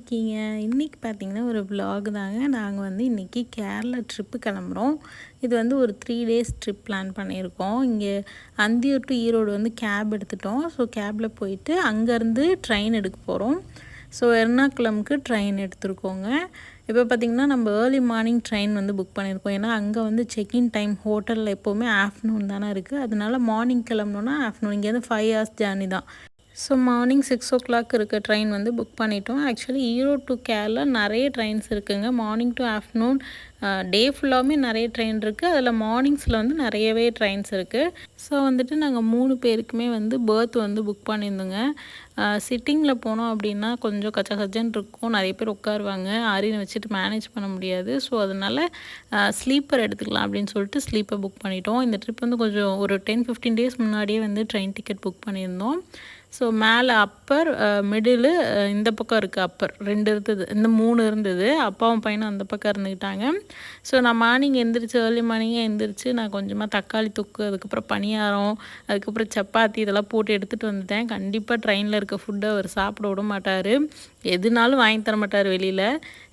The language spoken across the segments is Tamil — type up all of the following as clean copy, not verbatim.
இருக்கீங்க? இன்றைக்கி பார்த்தீங்கன்னா ஒரு vlog தாங்க. நாங்கள் வந்து இன்றைக்கி கேரளா ட்ரிப்பு கிளம்புறோம். இது வந்து ஒரு 3 டேஸ் ட்ரிப் பிளான் பண்ணியிருக்கோம். இங்கே அந்தியூர் டு ஈரோடு வந்து கேப் எடுத்துட்டோம். ஸோ கேபில் போயிட்டு அங்கேருந்து ட்ரெயின் எடுக்க போகிறோம். ஸோ எர்ணாகுளம்க்கு ட்ரெயின் எடுத்துருக்கோங்க. இப்போ பார்த்திங்கன்னா நம்ம ஏர்லி மார்னிங் ட்ரெயின் வந்து புக் பண்ணியிருக்கோம். ஏன்னா அங்கே வந்து செக்இன் டைம் ஹோட்டலில் எப்போவுமே ஆஃப்டர்நூன் தானே இருக்குது. அதனால மார்னிங் கிளம்புனோன்னா ஆஃப்டர்நூன் இங்கேருந்து 5 hours ஜேர்னி தான். ஸோ மார்னிங் 6 o'clock இருக்க ட்ரெயின் வந்து புக் பண்ணிட்டோம். ஆக்சுவலி ஈரோடு டு கேரளா நிறைய ட்ரெயின்ஸ் இருக்குதுங்க. மார்னிங் டு ஆஃப்டர்நூன் டே ஃபுல்லாகவுமே நிறைய ட்ரெயின் இருக்குது. அதில் மார்னிங்ஸில் வந்து நிறையவே ட்ரெயின்ஸ் இருக்குது. ஸோ வந்துட்டு நாங்கள் 3 பேருக்குமே வந்து பர்த் வந்து புக் பண்ணியிருந்தோங்க. சிட்டிங்கில் போனோம் அப்படின்னா கொஞ்சம் கச்சகஜன்னு இருக்கும், நிறைய பேர் உட்காருவாங்க, ஆரினை வச்சுட்டு மேனேஜ் பண்ண முடியாது. ஸோ அதனால் ஸ்லீப்பர் எடுத்துக்கலாம் அப்படின்னு சொல்லிட்டு ஸ்லீப்பர் புக் பண்ணிட்டோம். இந்த ட்ரிப் வந்து கொஞ்சம் ஒரு 10-15 days முன்னாடியே வந்து ட்ரெயின் டிக்கெட் புக் பண்ணியிருந்தோம். ஸோ மேலே அப்பர், மிடிலு, இந்த பக்கம் இருக்குது அப்பர் 2 இருந்தது, இந்த 3 இருந்தது. அப்பாவும் பையனும் அந்த பக்கம் இருந்துக்கிட்டாங்க. ஸோ நான் மார்னிங் எந்திரிச்சு ஏர்லி மார்னிங்கே எந்திரிச்சு நான் கொஞ்சமாக தக்காளி தொக்கு, அதுக்கப்புறம் பணியாரம், அதுக்கப்புறம் சப்பாத்தி இதெல்லாம் போட்டு எடுத்துகிட்டு வந்துட்டேன். கண்டிப்பாக ட்ரெயினில் இருக்க ஃபுட்டை அவர் சாப்பிட விட மாட்டார். எதுனாலும் வாங்கி தர மாட்டார். வெளியில்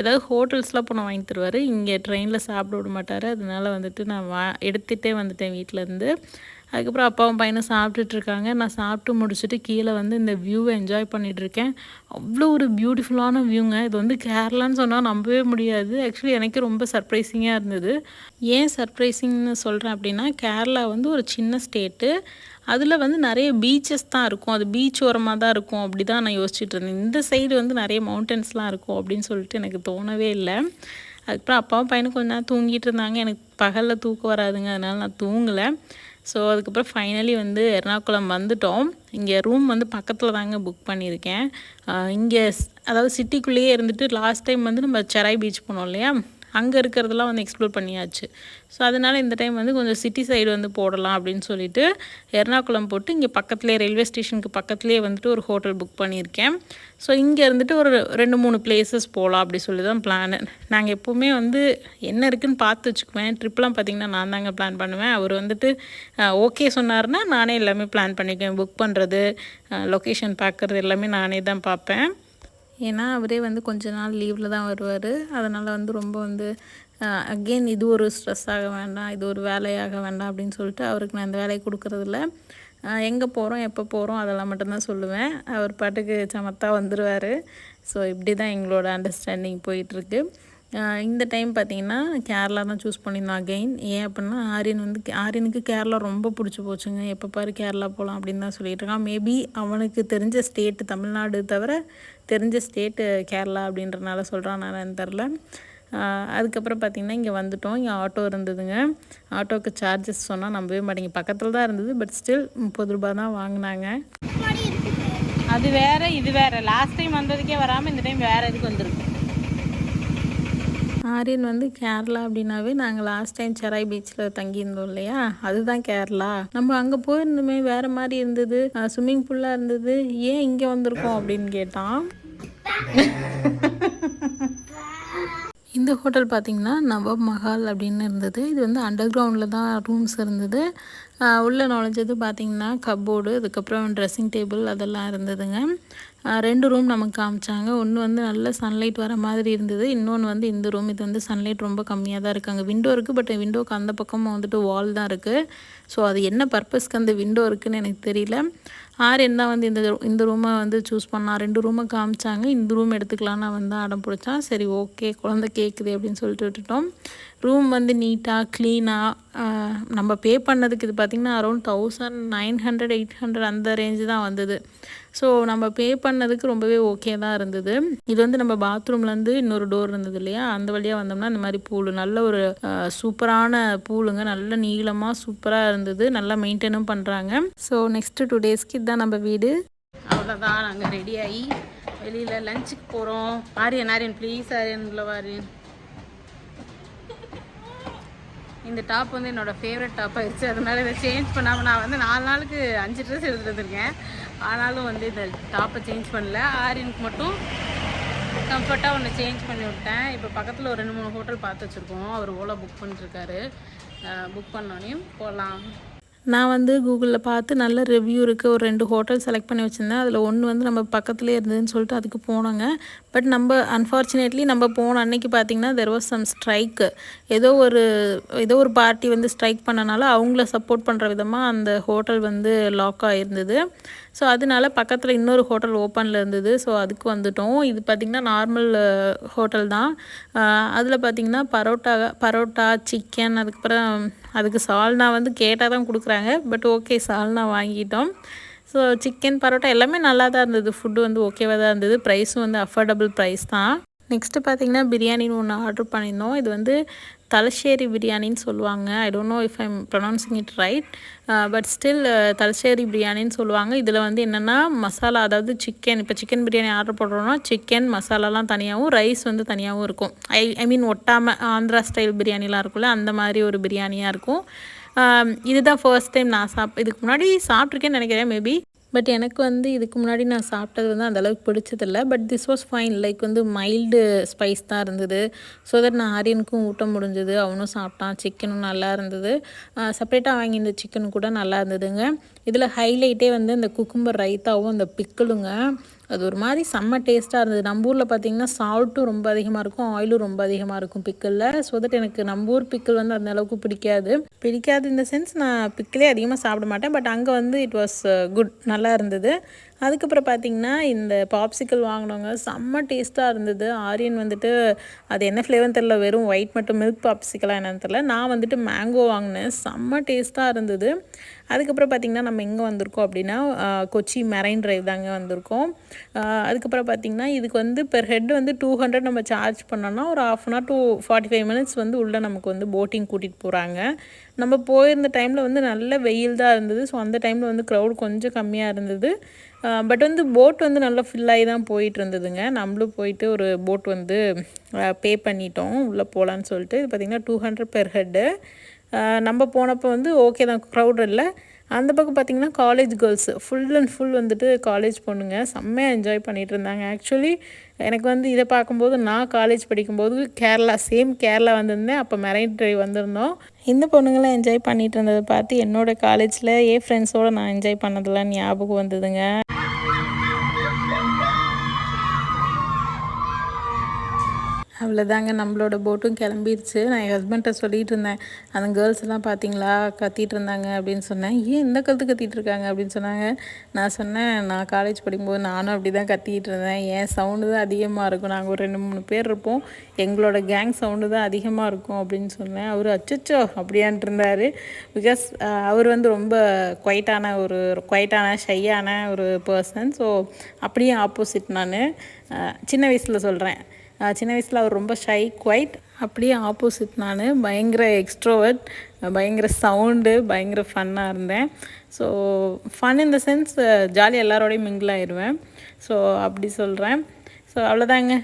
ஏதாவது ஹோட்டல்ஸ்லாம் போனால் வாங்கி தருவார், இங்கே ட்ரெயினில் சாப்பிட விட மாட்டார். அதனால வந்துட்டு நான் எடுத்துகிட்டே வந்துட்டேன் வீட்டிலேருந்து. அதுக்கப்புறம் அப்பாவும் பையனும் சாப்பிட்டுட்ருக்காங்க. நான் சாப்பிட்டு முடிச்சுட்டு கீழே வந்து இந்த வியூவை என்ஜாய் பண்ணிகிட்ருக்கேன். அவ்வளோ ஒரு பியூட்டிஃபுல்லான வியூங்க. இது வந்து கேரளான்னு சொன்னால் நம்பவே முடியாது. ஆக்சுவலி எனக்கு ரொம்ப சர்ப்ரைசிங்காக இருந்தது. ஏன் சர்ப்ரைசிங்னு சொல்கிறேன் அப்படின்னா, கேரளா வந்து ஒரு சின்ன ஸ்டேட்டு. அதில் வந்து நிறைய பீச்சஸ் தான் இருக்கும். அது பீச் ஓரமாக தான் இருக்கும் அப்படி தான் நான் யோசிச்சுட்டு இருந்தேன். இந்த சைடு வந்து நிறைய மவுண்டன்ஸ்லாம் இருக்கும் அப்படின்னு சொல்லிட்டு எனக்கு தோணவே இல்லை. அதுக்கப்புறம் அப்பாவும் பையனும் கொஞ்ச நேரம் தூங்கிட்டு இருந்தாங்க. எனக்கு பகலில் தூக்கம் வராதுங்க, அதனால் நான் தூங்கலை. ஸோ அதுக்கப்புறம் ஃபைனலி வந்து எர்ணாகுளம் வந்துட்டோம். இங்கே ரூம் வந்து பக்கத்தில் தாங்க புக் பண்ணியிருக்கேன். இங்கே அதாவது சிட்டிக்குள்ளேயே இருந்துட்டு லாஸ்ட் டைம் வந்து நம்ம செராய் பீச் போனோம் இல்லையா, அங்கே இருக்கிறதெல்லாம் வந்து எக்ஸ்ப்ளோர் பண்ணியாச்சு. ஸோ அதனால் இந்த டைம் வந்து கொஞ்சம் சிட்டி சைடு வந்து போடலாம் அப்படின்னு சொல்லிட்டு எர்ணாகுளம் போட்டு இங்கே பக்கத்துலேயே ரயில்வே ஸ்டேஷனுக்கு பக்கத்துலேயே வந்துட்டு ஒரு ஹோட்டல் புக் பண்ணியிருக்கேன். ஸோ இங்கே இருந்துட்டு ஒரு 2-3 பிளேசஸ் போகலாம் அப்படி சொல்லி தான் பிளானு. நாங்கள் எப்போவுமே வந்து என்ன இருக்குதுன்னு பார்த்து வச்சுக்குவேன். ட்ரிப்லாம் பார்த்திங்கன்னா நான் தாங்க பிளான் பண்ணுவேன். அவர் வந்துட்டு ஓகே சொன்னார்னா நானே எல்லாமே பிளான் பண்ணிக்குவேன். புக் பண்ணுறது, லொக்கேஷன் பார்க்குறது எல்லாமே நானே தான் பார்ப்பேன். ஏன்னா அவரே வந்து கொஞ்ச நாள் லீவில் தான் வருவார். அதனால் வந்து ரொம்ப வந்து அகெயின் இது ஒரு ஸ்ட்ரெஸ் ஆக வேண்டாம், இது ஒரு வேலையாக வேண்டாம் அப்படின்னு சொல்லிட்டு அவருக்கு நான் இந்த வேலையை கொடுக்குறதில்ல. எங்கே போகிறோம், எப்போ போகிறோம் அதெல்லாம் மட்டும்தான் சொல்லுவேன். அவர் பாட்டுக்கு சமத்தா வந்துடுவார். ஸோ இப்படி தான் எங்களோட அண்டர்ஸ்டாண்டிங் போயிட்டுருக்கு. இந்த டைம் பார்த்திங்கன்னா கேரளா தான் சூஸ் பண்ணியிருந்தோம் அகெயின். ஏன் அப்படின்னா ஆரியனுக்கு கேரளா ரொம்ப பிடிச்சி போச்சுங்க. எப்போ பாரு கேரளா போகலாம் அப்படின்னு தான் சொல்லிட்டு இருக்கான். மேபி அவனுக்கு தெரிஞ்ச ஸ்டேட்டு தமிழ்நாடு தவிர தெரிஞ்ச ஸ்டேட்டு கேரளா அப்படின்றனால சொல்கிறான், நான் தெரில. அதுக்கப்புறம் பார்த்திங்கன்னா இங்கே வந்துவிட்டோம். இங்கே ஆட்டோ இருந்ததுங்க. ஆட்டோவுக்கு சார்ஜஸ் சொன்னால் நம்பவே மாட்டேங்க. பக்கத்தில் தான் இருந்தது, பட் ஸ்டில் 30 ரூபா தான் வாங்கினாங்க. அது வேறு இது வேறு. லாஸ்ட் டைம் வந்ததுக்கே வராமல் இந்த டைம் வேறு இதுக்கு வந்துருக்கு. ஆரியன் வந்து கேரளா அப்படின்னாவே நாங்கள் லாஸ்ட் டைம் செராய் பீச்சில் தங்கியிருந்தோம் இல்லையா, அதுதான் கேரளா. நம்ம அங்கே போயிருந்தோமே வேறு மாதிரி இருந்தது, ஸ்விம்மிங் பூலாக இருந்தது, ஏன் இங்கே வந்திருக்கோம் அப்படின்னு கேட்டான். இந்த ஹோட்டல் பார்த்திங்கன்னா நவாப் மஹால் அப்படின்னு இருந்தது. இது வந்து அண்டர் கிரவுண்டில் தான் ரூம்ஸ் இருந்தது. உள்ளே நுழைஞ்சது பார்த்திங்கன்னா கப்போர்டு, அதுக்கப்புறம் ட்ரெஸ்ஸிங் டேபிள் அதெல்லாம் இருந்ததுங்க. 2 ரூம் நமக்கு காமிச்சாங்க. ஒன்று வந்து நல்ல சன்லைட் வர மாதிரி இருந்தது, இன்னொன்று வந்து இந்த ரூம். இது வந்து சன்லைட் ரொம்ப கம்மியாக தான் இருக்குது. அங்கே விண்டோ இருக்குது, பட் விண்டோக்கு அந்த பக்கமும் வந்துட்டு வால் தான் இருக்குது. ஸோ அது என்ன பர்பஸ்க்கு அந்த விண்டோ இருக்குதுன்னு எனக்கு தெரியல. ஆரியன் தான் வந்து இந்த ரூமை வந்து சூஸ் பண்ணான். 2 ரூமை காமிச்சாங்க. இந்த ரூம் எடுத்துக்கலான்னு அவன் தான் அடம் பிடிச்சான். சரி ஓகே, குழந்தை கேட்குது அப்படின்னு சொல்லிட்டு விட்டுட்டோம். ரூம் வந்து நீட்டாக க்ளீனாக நம்ம பே பண்ணதுக்கு இது பார்த்திங்கன்னா அரௌண்ட் 1900-800 அந்த ரேஞ்சு தான் வந்தது. ஸோ நம்ம பே பண்ணதுக்கு ரொம்பவே ஓகே தான் இருந்தது. இது வந்து நம்ம பாத்ரூம்லேருந்து இன்னொரு டோர் இருந்தது இல்லையா, அந்த வழியாக வந்தோம்னா இந்த மாதிரி பூல், நல்ல ஒரு சூப்பரான பூலுங்க, நல்ல நீளமாக சூப்பராக இருந்தது, நல்லா மெயின்டைனும் பண்ணுறாங்க. ஸோ நெக்ஸ்ட்டு 2 டேஸ்க்கு இதுதான் நம்ம வீடு. அவ்வளோதான், நாங்கள் ரெடி ஆகி வெளியில் லஞ்சுக்கு போகிறோம். ஆரியன் ப்ளீஸ், ஆரியன் உள்ள ஆரியன். இந்த டாப் வந்து என்னோடய ஃபேவரட் டாப் ஆயிடுச்சு. அதனால இதை சேஞ்ச் பண்ணாமல் நான் வந்து 4 நாளுக்கு 5 ட்ரெஸ் எடுத்துகிட்டு வந்திருக்கேன். ஆனாலும் வந்து இந்த டாப்பை சேஞ்ச் பண்ணல. ஆரியனுக்கு மட்டும் கம்ஃபர்ட்டாக ஒன்று சேஞ்ச் பண்ணி விட்டேன். இப்போ பக்கத்தில் ஒரு 2-3 ஹோட்டல் பார்த்து வச்சுருக்கோம். அவர் ஓலா புக் பண்ணிட்டுருக்காரு. புக் பண்ணோன்னே போகலாம். நான் வந்து கூகுளில் பார்த்து நல்ல ரிவ்யூ இருக்குது, ஒரு 2 ஹோட்டல் செலக்ட் பண்ணி வச்சுருந்தேன். அதில் ஒன்று வந்து நம்ம பக்கத்துலேயே இருந்ததுன்னு சொல்லிட்டு அதுக்கு போனோங்க. பட் நம்ம அன்ஃபார்ச்சுனேட்லி நம்ம போன அன்னைக்கு பார்த்திங்கன்னா தெர் வாஸ் சம் ஸ்ட்ரைக்கு. ஏதோ ஒரு பார்ட்டி வந்து ஸ்ட்ரைக் பண்ணனால அவங்கள சப்போர்ட் பண்ணுற விதமாக அந்த ஹோட்டல் வந்து லாக் ஆகிருந்தது. ஸோ அதனால பக்கத்தில் இன்னொரு ஹோட்டல் ஓப்பனில் இருந்தது. ஸோ அதுக்கு வந்துட்டோம். இது பார்த்திங்கன்னா நார்மல் ஹோட்டல் தான். அதில் பார்த்திங்கன்னா பரோட்டா சிக்கன், அதுக்கப்புறம் அதுக்கு சால்னா வந்து கேட்டால் தான் கொடுக்குறாங்க. பட் ஓகே, சால்னா வாங்கிட்டோம். ஸோ சிக்கன் பரோட்டா எல்லாமே நல்லா தான் இருந்தது. ஃபுட்டு வந்து ஓகேவாக தான் இருந்தது. ப்ரைஸும் வந்து அஃபோர்டபுள் ப்ரைஸ் தான். நெக்ஸ்ட்டு பார்த்திங்கன்னா பிரியாணின்னு ஒன்று ஆர்டர் பண்ணியிருந்தோம். இது வந்து தலசேரி பிரியாணின்னு சொல்லுவாங்க. I don't know if I'm pronouncing it right, but still Thalassery பிரியாணின்னு சொல்லுவாங்க. இதில் வந்து என்னென்னா மசாலா, அதாவது சிக்கன், இப்போ சிக்கன் பிரியாணி ஆர்டர் பண்ணுறோன்னா சிக்கன் மசாலாலாம் தனியாகவும் ரைஸ் வந்து தனியாகவும் இருக்கும். ஐ மீன் ஒட்டாமல் ஆந்திரா ஸ்டைல் பிரியாணிலாம் இருக்குல்ல, அந்த மாதிரி ஒரு பிரியாணியாக இருக்கும். இதுதான் ஃபர்ஸ்ட் டைம் நான் இதுக்கு முன்னாடி சாப்பிட்ருக்கேன்னு நினைக்கிறேன் மேபி. பட் எனக்கு வந்து இதுக்கு முன்னாடி நான் சாப்பிட்டது வந்து அந்தளவுக்கு பிடிச்சதில்ல. But this was fine. Like வந்து மைல்டு ஸ்பைஸ் தான் இருந்தது. ஸோ தட் நான் ஆரியனுக்கும் ஊட்ட முடிஞ்சது. அவனும் சாப்பிட்டான். சிக்கனும் நல்லா இருந்தது. செப்பரேட்டாக வாங்கி இந்த சிக்கன் கூட நல்லா இருந்ததுங்க. இதில் ஹைலைட்டே வந்து இந்த குக்கும்பர் ரைத்தாவும் அந்த பிக்கிளுங்க. அது ஒரு மாதிரி செம்ம டேஸ்ட்டாக இருந்தது. நம்ம ஊரில் பார்த்திங்கன்னா சால்ட்டும் ரொம்ப அதிகமாக இருக்கும், ஆயிலும் ரொம்ப அதிகமாக இருக்கும் பிக்கிளில். ஸோ தட் எனக்கு நம்ம ஊர் பிக்கிள் வந்து அந்த அளவுக்கு பிடிக்காது இந்த சென்ஸ். நான் பிக்கிளே அதிகமாக சாப்பிட மாட்டேன். பட் அங்கே வந்து இட் வாஸ் குட், நல்லா இருந்தது. அதுக்கப்புறம் பார்த்திங்கன்னா இந்த பாப்சிக்கல் வாங்கினவங்க செம்ம டேஸ்ட்டாக இருந்தது. ஆரியன் வந்துட்டு அது என்ன ஃப்ளேவர்னு தெரில, வெறும் ஒயிட் மட்டும் மில்க் பாப்சிக்கலாக என்னன்னு தெரில. நான் வந்துட்டு மேங்கோ வாங்கினேன். செம்ம டேஸ்ட்டாக இருந்தது. அதுக்கப்புறம் பார்த்திங்கன்னா நம்ம எங்கே வந்திருக்கோம் அப்படின்னா கொச்சி மெரைன் ட்ரைவ் தாங்க வந்திருக்கோம். அதுக்கப்புறம் பார்த்திங்கன்னா இதுக்கு வந்து பெர் ஹெட் வந்து 200 நம்ம சார்ஜ் பண்ணோன்னா ஒரு 1/2 to 45 minutes வந்து உள்ளே நமக்கு வந்து போட்டிங் கூட்டிகிட்டு போகிறாங்க. நம்ம போயிருந்த டைமில் வந்து நல்ல வெயில் தான் இருந்தது. ஸோ அந்த டைமில் வந்து க்ரௌட் கொஞ்சம் கம்மியாக இருந்தது. பட் வந்து போட் வந்து நல்லா ஃபில்லாகி தான் போயிட்டு இருந்ததுங்க. நம்மளும் போயிட்டு ஒரு போட் வந்து பே பண்ணிட்டோம் உள்ளே போகலான்னு சொல்லிட்டு. இது பார்த்திங்கன்னா 200 பெர் ஹெட்டு. நம்ம போனப்போ வந்து ஓகே தான், க்ரௌட் இல்லை. அந்த பக்கம் பார்த்திங்கன்னா college girls full and full வந்துட்டு காலேஜ் பொண்ணுங்க செம்மையாக என்ஜாய் பண்ணிகிட்டு இருந்தாங்க. ஆக்சுவலி எனக்கு வந்து இதை பார்க்கும்போது நான் காலேஜ் படிக்கும்போது கேரளா வந்திருந்தேன். அப்போ மெரைன் ட்ரைவ் வந்திருந்தோம். இந்த பொண்ணுங்களாம் என்ஜாய் பண்ணிகிட்டு இருந்ததை பார்த்து என்னோடய காலேஜில் ஃப்ரெண்ட்ஸோடு நான் என்ஜாய் பண்ணதெல்லாம் ஞாபகம் வந்ததுங்க. அவ்வளோதாங்க, நம்மளோட போட்டும் கிளம்பிடுச்சு. நான் என் ஹஸ்பண்ட்டை சொல்லிகிட்டு இருந்தேன், அந்த கேர்ள்ஸ் எல்லாம் பார்த்தீங்களா கத்திகிட்டு இருந்தாங்க அப்படின்னு சொன்னேன். ஏன் இந்த கத்திட்டு இருக்காங்க அப்படின்னு சொன்னாங்க. நான் சொன்னேன், நான் காலேஜ் படிக்கும்போது நானும் அப்படி தான் கத்திக்கிட்டு இருந்தேன். என் சவுண்டு தான் அதிகமாக இருக்கும். நாங்கள் ஒரு 2-3 பேர் இருப்போம். எங்களோட கேங் சவுண்டு தான் அதிகமாக இருக்கும் அப்படின்னு சொன்னேன். அவர் அச்சச்சோ அப்படியான்ட்டு இருந்தார். பிகாஸ் அவர் வந்து ரொம்ப குவைட்டான ஷையான ஒரு பர்சன். ஸோ அப்படியே ஆப்போசிட் நான் சின்ன வயசில் சொல்கிறேன். சின்ன வயசில் அவர் ரொம்ப ஷை குவைட், அப்படியே ஆப்போசிட் நான் பயங்கர எக்ஸ்ட்ரோவர்ட், பயங்கர சவுண்டு, பயங்கர ஃபன்னாக இருந்தேன். So fun in the sense ஜாலியாக எல்லாரோடையும் மிங்கிள் ஆயிடுவேன். ஸோ அப்படி சொல்கிறேன். ஸோ அவ்வளோதாங்க,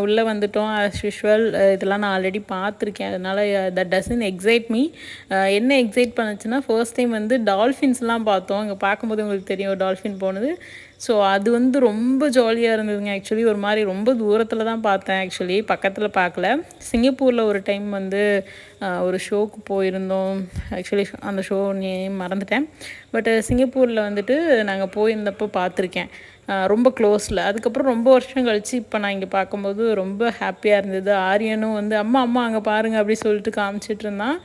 உள்ளே வந்துட்டோம். ஆஸ் யூஷுவல் இதெல்லாம் நான் ஆல்ரெடி பார்த்துருக்கேன். அதனால் தட் டசன்ட் எக்ஸைட் மீ. என்ன எக்ஸைட் பண்ணுச்சுன்னா ஃபர்ஸ்ட் டைம் வந்து டால்ஃபின்ஸ்லாம் பார்த்தோம். இங்கே பார்க்கும்போது உங்களுக்கு தெரியும் டால்ஃபின் போனது. ஸோ அது வந்து ரொம்ப ஜாலியாக இருந்ததுங்க. ஆக்சுவலி ஒரு மாதிரி ரொம்ப தூரத்தில் தான் பார்த்தேன். ஆக்சுவலி பக்கத்தில் பார்க்கல. சிங்கப்பூரில் ஒரு டைம் வந்து ஒரு ஷோக்கு போயிருந்தோம். ஆக்சுவலி அந்த ஷோ நேம் மறந்துட்டேன். பட் சிங்கப்பூரில் வந்துட்டு நாங்கள் போயிருந்தப்போ பார்த்துருக்கேன் ரொம்ப க்ளோஸில். அதுக்கப்புறம் ரொம்ப வருஷம் கழித்து இப்போ நான் இங்கே பார்க்கும்போது ரொம்ப ஹாப்பியாக இருந்தது. ஆரியனும் வந்து அம்மா அங்கே பாருங்கள் அப்படி சொல்லிட்டு காமிச்சிட்டு இருந்தான்.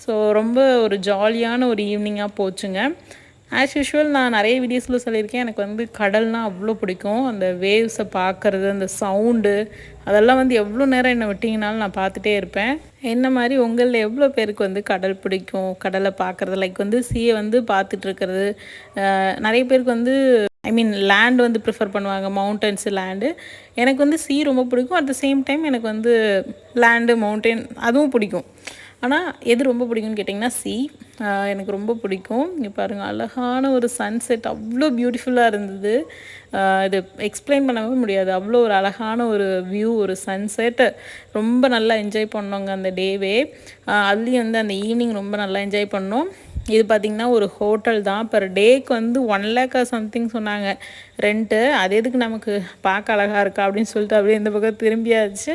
ஸோ ரொம்ப ஒரு ஜாலியான ஒரு ஈவினிங்காக போச்சுங்க. ஆஸ் யூஷுவல் நான் நிறைய வீடியோஸில் சொல்லியிருக்கேன், எனக்கு வந்து கடல்னால் அவ்வளோ பிடிக்கும். அந்த வேவ்ஸை பார்க்குறது, அந்த சவுண்டு, அதெல்லாம் வந்து எவ்வளோ நேரம் என்னை விட்டிங்கனாலும் நான் பார்த்துட்டே இருப்பேன். என்ன மாதிரி உங்களில் எவ்வளோ பேருக்கு வந்து கடல் பிடிக்கும், கடலை பார்க்குறது, லைக் வந்து சீயை வந்து பார்த்துட்ருக்கிறது. நிறைய பேருக்கு வந்து லேண்ட் வந்து ப்ரிஃபர் பண்ணுவாங்க, மவுண்டன்ஸு லேண்டு. எனக்கு வந்து சீ ரொம்ப பிடிக்கும். அட் த சேம் டைம் எனக்கு வந்து லேண்டு மவுண்டன் அதுவும் பிடிக்கும். ஆனால் எது ரொம்ப பிடிக்கும்னு கேட்டிங்கன்னா சீ எனக்கு ரொம்ப பிடிக்கும். இங்கே பாருங்கள், அழகான ஒரு சன்செட் அவ்வளோ பியூட்டிஃபுல்லாக இருந்தது. இது எக்ஸ்பிளைன் பண்ணவே முடியாது. அவ்வளோ ஒரு அழகான ஒரு வியூ, ஒரு சன்செட். ரொம்ப நல்லா என்ஜாய் பண்ணோங்க அந்த டேவே. அதுலேயும் வந்து அந்த ஈவினிங் ரொம்ப நல்லா என்ஜாய் பண்ணோம். இது பார்த்திங்கன்னா ஒரு ஹோட்டல் தான். பர் டேக்கு வந்து 1 lakh சம்திங் சொன்னாங்க ரெண்ட்டு. அது எதுக்கு நமக்கு பார்க்க அழகாக இருக்கா அப்படின்னு சொல்லிட்டு அப்படியே இந்த பக்கம் திரும்பியாச்சு.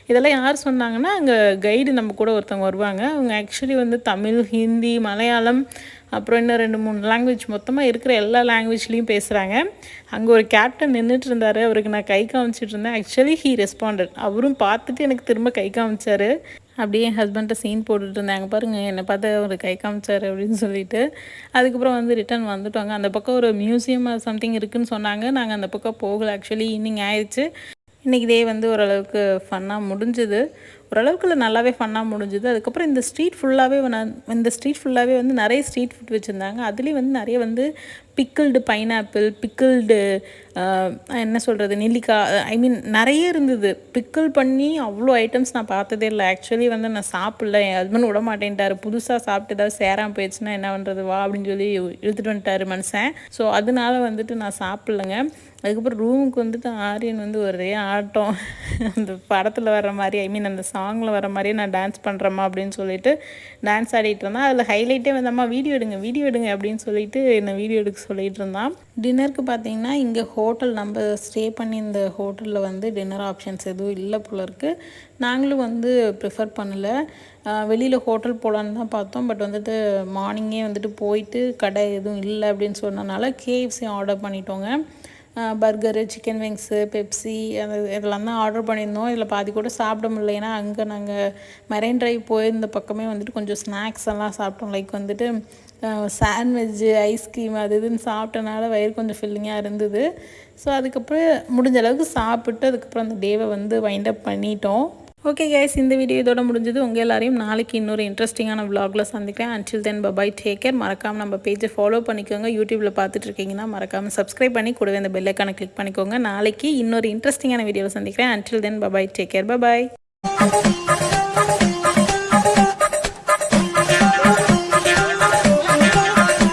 இதெல்லாம் யார் சொன்னாங்கன்னா அங்கே கைடு நம்ம கூட ஒருத்தவங்க வருவாங்க. அவங்க ஆக்சுவலி வந்து தமிழ், ஹிந்தி, மலையாளம், அப்புறம் இன்னும் 2-3 லாங்குவேஜ் மொத்தமாக இருக்கிற எல்லா லாங்குவேஜ்லேயும் பேசுகிறாங்க. அங்கே ஒரு கேப்டன் நின்றுட்டு இருந்தார், அவருக்கு நான் கை காமிச்சிட்டு இருந்தேன். Actually he responded. அவரும் பார்த்துட்டு எனக்கு திரும்ப கை காமிச்சார். அப்படியே என் ஹஸ்பண்ட்டை சீன் போட்டுட்டு இருந்தாங்க, பாருங்கள் என்னை பார்த்து ஒரு கை காமிச்சார் அப்படின்னு சொல்லிட்டு. அதுக்கப்புறம் வந்து ரிட்டன் வந்துட்டோங்க. அந்த பக்கம் ஒரு மியூசியம் சம்திங் இருக்குதுன்னு சொன்னாங்க. நாங்கள் அந்த பக்கம் போகலை. ஆக்சுவலி ஈவினிங் ஆயிடுச்சு. இன்றைக்கி டே வந்து ஓரளவுக்கு ஃபன்னாக முடிஞ்சுது. ஓரளவுக்கு நல்லாவே ஃபன்னாக முடிஞ்சுது. அதுக்கப்புறம் இந்த ஸ்ட்ரீட் ஃபுல்லாகவே வந்து நிறைய ஸ்ட்ரீட் ஃபுட் வச்சுருந்தாங்க. அதுலேயும் வந்து நிறைய வந்து பிக்கிள்டு பைனாப்பிள், பிக்கிள்டு என்ன சொல்கிறது, நெல்லிக்காய், ஐ மீன் நிறைய இருந்தது. பிக்கிள் பண்ணி அவ்வளோ ஐட்டம்ஸ் நான் பார்த்ததே இல்லை. ஆக்சுவலி வந்து நான் சாப்பிடல, என் ஹஸ்பண்ட் விட மாட்டேன்ட்டார். புதுசாக சாப்பிட்டு ஏதாவது சேராமல் போயிடுச்சுன்னா என்ன பண்ணுறது, வா அப்படின்னு சொல்லி இழுத்துட்டு வந்துட்டார் மனுஷன். ஸோ அதனால வந்துட்டு நான் சாப்பிட்லங்க. அதுக்கப்புறம் ரூமுக்கு வந்துட்டு ஆரியன் வந்து ஒரே ஆட்டம். அந்த படத்தில் வர்ற மாதிரி, ஐ மீன் அந்த சாங்கில் வர மாதிரியே நான் டான்ஸ் பண்ணுறேம்மா அப்படின்னு சொல்லிட்டு டான்ஸ் ஆடிட்டு இருந்தான். அதில் ஹைலைட்டே வந்து அம்மா வீடியோ எடுங்க அப்படின்னு சொல்லிட்டு என்னை வீடியோ எடுக்க சொல்லிகிட்டு இருந்தான். டின்னருக்கு பார்த்தீங்கன்னா இங்கே ஹோட்டல் நம்ம ஸ்டே பண்ணி இந்த ஹோட்டலில் வந்து டின்னர் ஆப்ஷன்ஸ் எதுவும் இல்லை போல இருக்குது. நாங்களும் வந்து ப்ரிஃபர் பண்ணலை. வெளியில் ஹோட்டல் போகலான்னு தான் பார்த்தோம். பட் வந்துட்டு மார்னிங்கே வந்துட்டு போயிட்டு கடை எதுவும் இல்லை அப்படின்னு சொன்னனால KFC ஆர்டர் பண்ணிட்டோங்க. பர்கரு, சிக்கன் விங்ஸு, பெப்சி இதெல்லாம் தான் ஆர்டர் பண்ணியிருந்தோம். இதில் பாதி கூட சாப்பிட முடியல. ஏன்னா அங்கே நாங்கள் மெரைன் ட்ரைவ் போயிருந்த பக்கமே வந்துட்டு கொஞ்சம் ஸ்நாக்ஸ் எல்லாம் சாப்பிட்டோம். லைக் வந்துட்டு சாண்ட்விட்ஜு, ஐஸ்கிரீம் அது இதுன்னு சாப்பிட்டனால வயிறு கொஞ்சம் ஃபில்லிங்காக இருந்தது. ஸோ அதுக்கப்புறம் முடிஞ்ச அளவுக்கு சாப்பிட்டு அதுக்கப்புறம் அந்த டேவை வந்து வைண்ட் அப் பண்ணிட்டோம். ஓகே கைஸ், இந்த வீடியோ இதோட முடிஞ்சது. உங்கள் எல்லாரையும் நாளைக்கு இன்னொரு இன்ட்ரெஸ்டிங்கான விலாகில் சந்திக்கிறேன். Until then bye bye, take care. மறக்காமல் நம்ம பேஜை ஃபாலோ பண்ணிக்கோங்க. யூடியூப்பில் பார்த்துட்டு இருக்கீங்கன்னா மறக்காமல் சப்ஸ்கிரைப் பண்ணி கூடவே இந்த பெல் ஐக்கானை கிளிக் பண்ணிக்கோங்க. நாளைக்கு இன்னொரு இன்ட்ரெஸ்டிங்கான வீடியோவில் சந்திக்கிறேன். Until then bye bye, take care, bye bye.